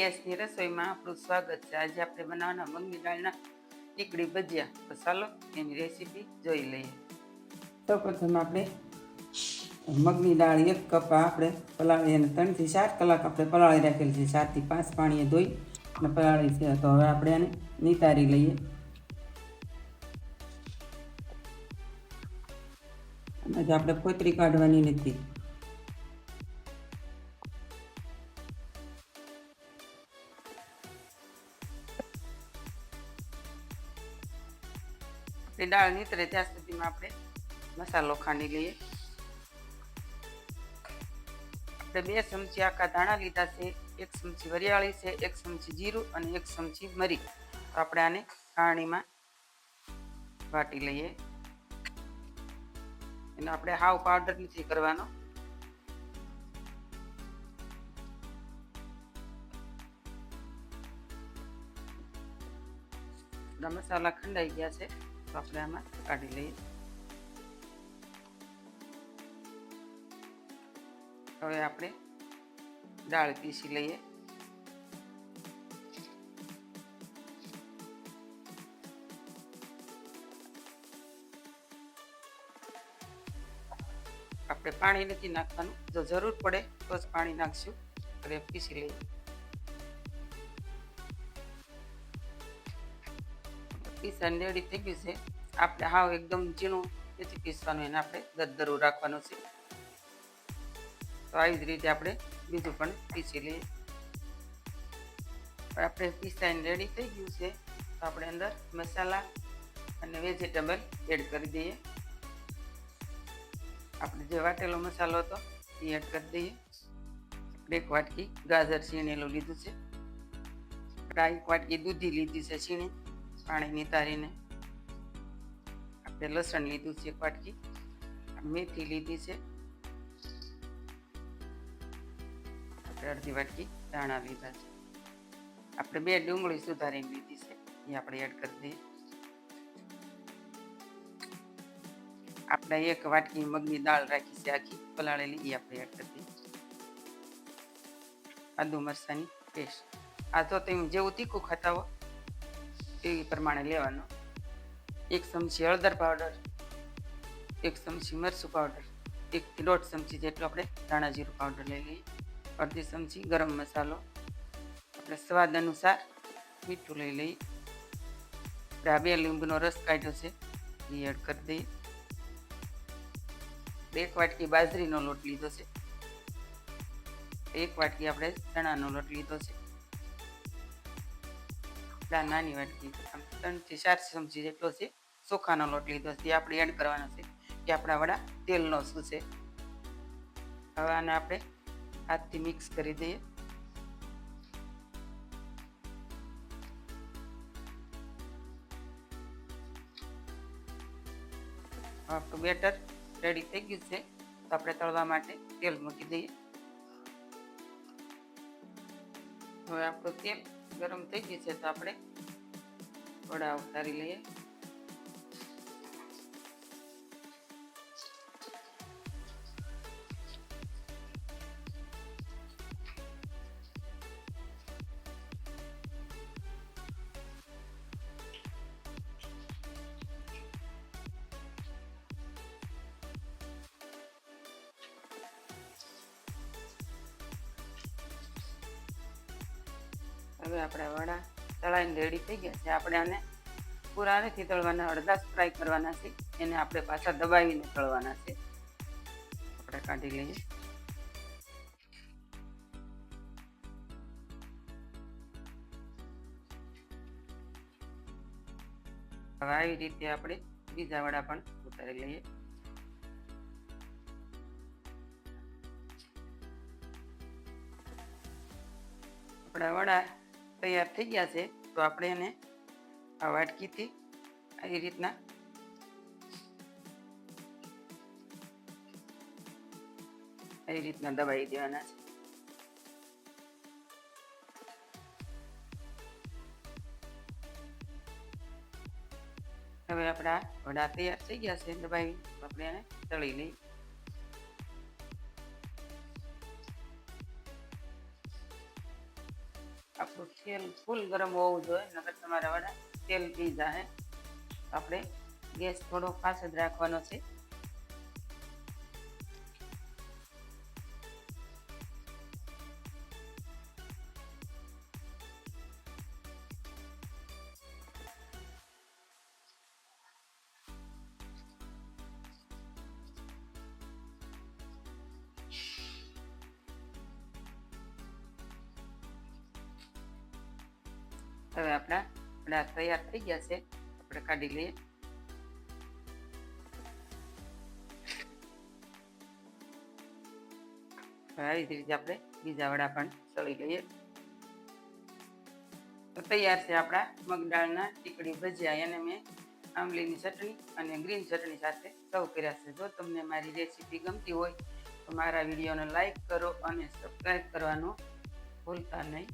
કેએસની રસોઈમાં આપણું સ્વાગત છે. આજે આપણે બનાવવાના મગની દાળના ટીકડી ભજીયા. તો ચાલો એની રેસીપી જોઈ લઈએ. સૌપ્રથમ આપણે મગની દાળ 1 કપ આપણે પલાળી અને 3 થી 4 કલાક આપણે પલાળી રાખેલી છે. 4 થી 5 પાણીએ ધોઈ અને પલાળી છે. તો હવે આપણે આને નિતારી લઈએ. અને આપણે ફોતરી કાઢવાની નથી. દાળ નીતરે ત્યાં સુધીમાં આપણે મસાલો ખાંડી લઈએ. આપણે 2 ચમચી આખા ધાણા લીધા છે, 1 ચમચી વરિયાળી છે, 1 ચમચી જીરું અને 1 ચમચી મરી. તો આપણે આને કારણીમાં વાટી લઈએ. એનો આપણે હાવ પાવડર નથી કરવાનો. મસાલા ખંડાઈ ગયા છે તો આપણે આમાં કાઢી લઈએ. હવે આપણે દાળ પીસી લઈએ. આપણે પાણી નથી નાખવાનું, જો જરૂર પડે તો જ પાણી નાખશું. એટલે પીસી લઈએ. પીસાને રેડી થઈ ગયું છે. આપણે હાવ એકદમ ઝીણું નથી પીસવાનું, એને આપણે દરદરું રાખવાનું છે. તો આવી જ રીતે આપણે બીજું પણ પીસી લઈએ. આપણે પીસાઈને રેડી થઈ ગયું છે તો આપણે અંદર મસાલા અને વેજીટેબલ એડ કરી દઈએ. આપણે જે વાટેલો મસાલો હતો એ એડ કરી દઈએ. 1 વાટકી ગાજર છીણેલું લીધું છે. 1 વાટકી દૂધી લીધી છે છીણી પાણી નિતારીને. આપણે લસણ લીધું છે 1 વાટકી. મેથી લીધી છે. આપણે અડધી વાટકી ધાણા લીધા છે. આપણે 2 ડુંગળી સુધારીને લીધી છે એ આપણે એડ કરી દઈએ. આપણે 1 વાટકી મગની દાળ રાખી છે આખી પલાળેલી, એ આપણે એડ કરી દઈએ. આદુ મરચાંની પેસ્ટ. આ તો તમે જેવું તીખું ખાતા હો એ પ્રમાણે લેવાનું. 1 ચમચી હળદર પાવડર, 1 ચમચી મરચું પાવડર, 1 થી 1.5 ચમચી જેટલો આપણે ધાણા જીરું પાવડર લઈ લઈએ. અડધી ચમચી ગરમ મસાલો. આપણે સ્વાદ અનુસાર મીઠું લઈ લઈએ. આપણે આ 2 લીંબુનો રસ કાઢ્યો છે એ એડ કરી દઈએ. 1 વાટકી બાજરીનો લોટ લીધો છે. 1 વાટકી આપણે ચણાનો લોટ લીધો છે. નાની વાટકી 3 થી 4 ચમચી જેટલો છે ચોખાનો લોટ લીધો છે. એ આપણે એડ કરવાનો છે કે આપણા વડા તેલનો શું છે. હવે આને આપણે હાથથી મિક્સ કરી દઈએ. આપણું બેટર રેડી થઈ ગયું છે તો આપણે તળવા માટે તેલ મૂકી દઈએ. હવે આપણું તેલ ગરમ થઈ ગયું છે તો આપણે વડા ઉતારી લઈએ. હવે આપણા વડા તળાઈને રેડી થઈ ગયા છે. આપણે આને પૂરા નથી તળવાના, અડધા ફ્રાય કરવાના છે. એને આપણે પાછા દબાવીને તળવાના છે. આપણે કાઢી લઈએ. હવે આવી રીતે આપણે બીજા વડા પણ ઉતારી લઈએ. આપણા વડા તૈયાર થઈ ગયા છે તો આપણે એને આ વાટકીથી આવી રીતના દબાવી દેવાના છે. હવે આપણા વડા તૈયાર થઈ ગયા છે દબાવી, તો આપણે એને તળી લઈએ. આપણું તેલ ફૂલ ગરમ હોવું જોઈએ, નકર તમારા વડા તેલ પી જાય. આપણે ગેસ થોડો ફાસ્ટ જ રાખવાનો છે. હવે આપણા વડા તૈયાર થઈ ગયા છે, આપણે કાઢી લઈએ. આવી રીતે આપણે બીજા વડા પણ તળી લઈએ. તો તૈયાર છે આપણા મગદાળના ટીકડી ભજીયા. એને મેં આંબલીની ચટણી અને ગ્રીન ચટણી સાથે સર્વ કર્યા છે. જો તમને મારી રેસીપી ગમતી હોય તો મારા વિડીયોને લાઈક કરો અને સબસ્ક્રાઈબ કરવાનું ભૂલતા નહીં.